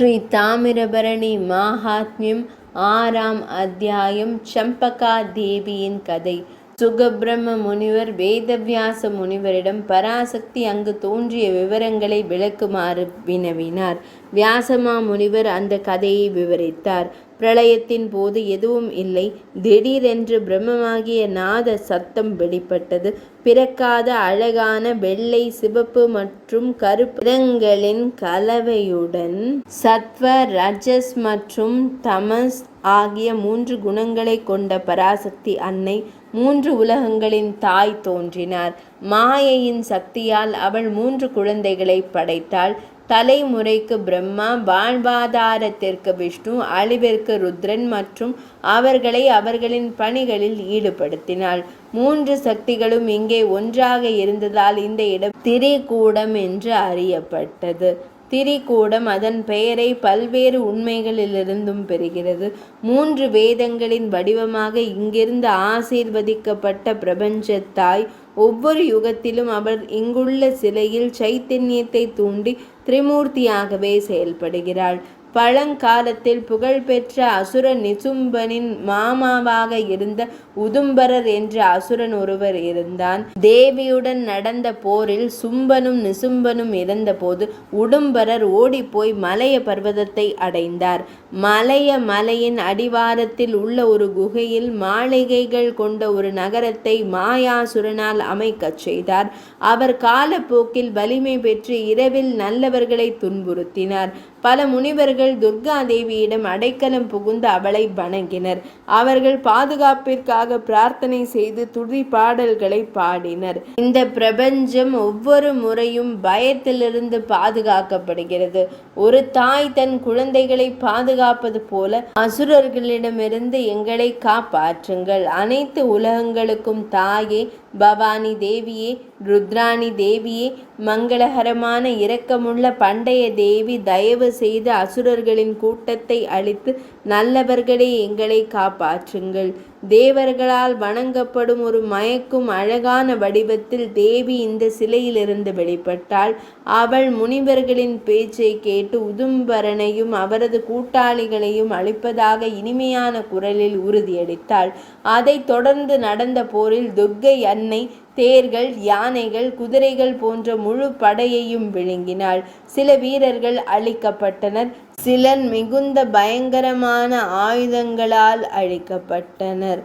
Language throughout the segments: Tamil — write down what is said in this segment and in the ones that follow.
ஸ்ரீ தாமிரபரணி மாஹாத்மியம் 6ஆம் அத்தியாயம். சம்பகா தேவியின் கதை. சுகபிரம்ம முனிவர் வேதவியாச முனிவரிடம் பராசக்தி அங்கு தோன்றிய விவரங்களை விளக்குமாறு வினவினார். வியாசமா முனிவர் அந்த கதையை விவரித்தார். பிரளயத்தின் போது எதுவும் இல்லை. திடீரென்று பிரம்மமாகிய நாத சத்தம் வெளிப்பட்டது. பிறக்காத அழகான வெள்ளை, சிவப்பு மற்றும் கருப்பு நிறங்களின் கலவையுடன் சத்வ, ரஜஸ் மற்றும் தமஸ் ஆகிய 3 குணங்களை கொண்ட பராசக்தி அன்னை 3 உலகங்களின் தாய் தோன்றினார். மாயையின் சக்தியால் அவள் 3 குழந்தைகளை படைத்தாள். தலைமுறைக்கு பிரம்மா, வாழ்வாதாரத்திற்கு விஷ்ணு, அழிவிற்கு ருத்ரன் மற்றும் அவர்களை அவர்களின் பணிகளில் ஈடுபடுத்தினாள். 3 சக்திகளும் இங்கே ஒன்றாக இருந்ததால் இந்த இடம் திரிகூடம் என்று அறியப்பட்டது. திரிகூடம் அதன் பெயரை பல்வேறு உண்மைகளிலிருந்தும் பெறுகிறது. 3 வேதங்களின் வடிவமாக இங்கிருந்து ஆசீர்வதிக்கப்பட்ட பிரபஞ்சத்தாய் ஒவ்வொரு யுகத்திலும் அவர் இங்குள்ள சிலையில் சைத்தன்யத்தை தூண்டி திரிமூர்த்தியாகவே செயல்படுகிறாள். பழங்காலத்தில் புகழ்பெற்ற அசுர நிசும்பனின் மாமாவாக இருந்த உதும்பரர் என்ற அசுரன் ஒருவர் இருந்தான். தேவியுடன் நடந்த போரில் சும்பனும் நிசும்பனும் இறந்தபோது உடும்பரர் ஓடிப்போய் மலைய பர்வதத்தை அடைந்தார். மலையின் அடிவாரத்தில் உள்ள ஒரு குகையில் மாளிகைகள் கொண்ட ஒரு நகரத்தை மாயாசுரனால் அமைக்கச் செய்தார். அவர் காலப்போக்கில் வலிமை பெற்று இரவில் நல்லவர்களை துன்புறுத்தினார். பல முனிவர்கள் துர்கா தேவியிடம் அடைக்கலம் புகுந்து அவளை வணங்கினர். அவர்கள் பாதுகாப்பிற்காக பிரார்த்தனை செய்து துதி பாடல்களை பாடினர். இந்த பிரபஞ்சம் ஒவ்வொரு முறையும் பயத்திலிருந்து பாதுகாக்கப்படுகிறது. ஒரு தாய் தன் குழந்தைகளை பாதுகாப்பது போல அசுரர்களிடமிருந்து எங்களை காப்பாற்றுங்கள். அனைத்து உலகங்களுக்கும் தாயே, பவானி தேவியே, ருத்ராணி தேவியே, மங்களகரமான இரக்கமுள்ள பண்டைய தேவி, தயவு செய்து அசுரர்களின் கூட்டத்தை அழித்து நல்லவர்களே எங்களை காப்பாற்றுங்கள். தேவர்களால் வணங்கப்படும் ஒரு மயக்கும் அழகான வடிவத்தில் தேவி இந்த சிலையிலிருந்து வெளிப்பட்டாள். அவள் முனிவர்களின் பேச்சை கேட்டு உதும்பரனையும் அவரது கூட்டாளிகளையும் அழிப்பதாக இனிமையான குரலில் உறுதியளித்தாள். அதைத் தொடர்ந்து நடந்த போரில் துர்க்கை அன்னை தேர்கள், யானைகள், குதிரைகள் போன்ற முழு படையையும் விழுங்கினாள். சில வீரர்கள் அழிக்கப்பட்டனர். சிலர் மிகுந்த பயங்கரமான ஆயுதங்களால் அழிக்கப்பட்டனர்.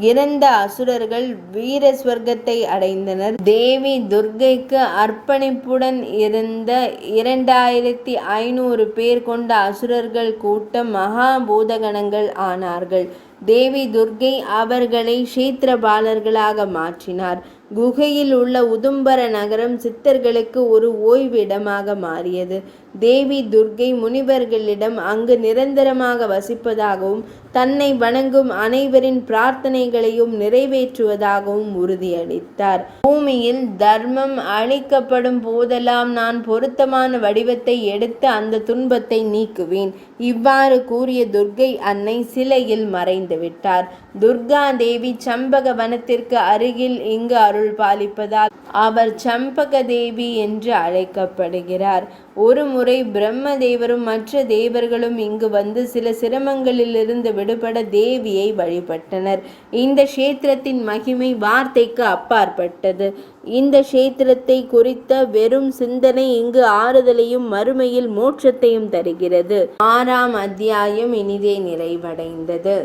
இறந்த அசுரர்கள் வீர ஸ்வர்க்கத்தை அடைந்தனர். தேவி துர்க்கைக்கு அர்ப்பணிப்புடன் இருந்த 2500 பேர் கொண்ட அசுரர்கள் கூட்டம் மகாபூதகணங்கள் ஆனார்கள். தேவி துர்க்கை அவர்களை க்ஷேத்திரபாலர்களாக மாற்றினார். குகையில் உள்ள உதும்பர நகரம் சித்தர்களுக்கு ஒரு ஓய்விடமாக மாறியது. தேவி துர்க்கை முனிவர்களிடம் அங்கு நிரந்தரமாக வசிப்பதாகவும் தன்னை வணங்கும் அனைவரின் பிரார்த்தனைகளையும் நிறைவேற்றுவதாகவும் உறுதியளித்தார். பூமியில் தர்மம் அழிக்கப்படும் போதெல்லாம் நான் பொருத்தமான வடிவத்தை எடுத்து அந்த துன்பத்தை நீக்குவேன். இவ்வாறு கூறிய துர்க்கை அன்னை சிலையில் மறைந்து விட்டார். துர்கா தேவி சம்பக வனத்திற்கு அருகில் இங்கு அருள் பாலிப்பதால் அவர் சம்பக தேவி என்று அழைக்கப்படுகிறார். ஒரு முறை பிரம்மதேவரும் மற்ற தேவர்களும் இங்கு வந்து சில சிரமங்களிலிருந்து விடுபட தேவியை வழிபட்டனர். இந்த க்ஷேத்திரத்தின் மகிமை வார்த்தைக்கு அப்பாற்பட்டது. இந்த க்ஷேத்திரத்தை குறித்த வெறும் சிந்தனை இங்கு ஆறுதலையும் மறுமையில் மோட்சத்தையும் தருகிறது. 6ஆம் அத்தியாயம் இனிதே நிறைவடைந்தது.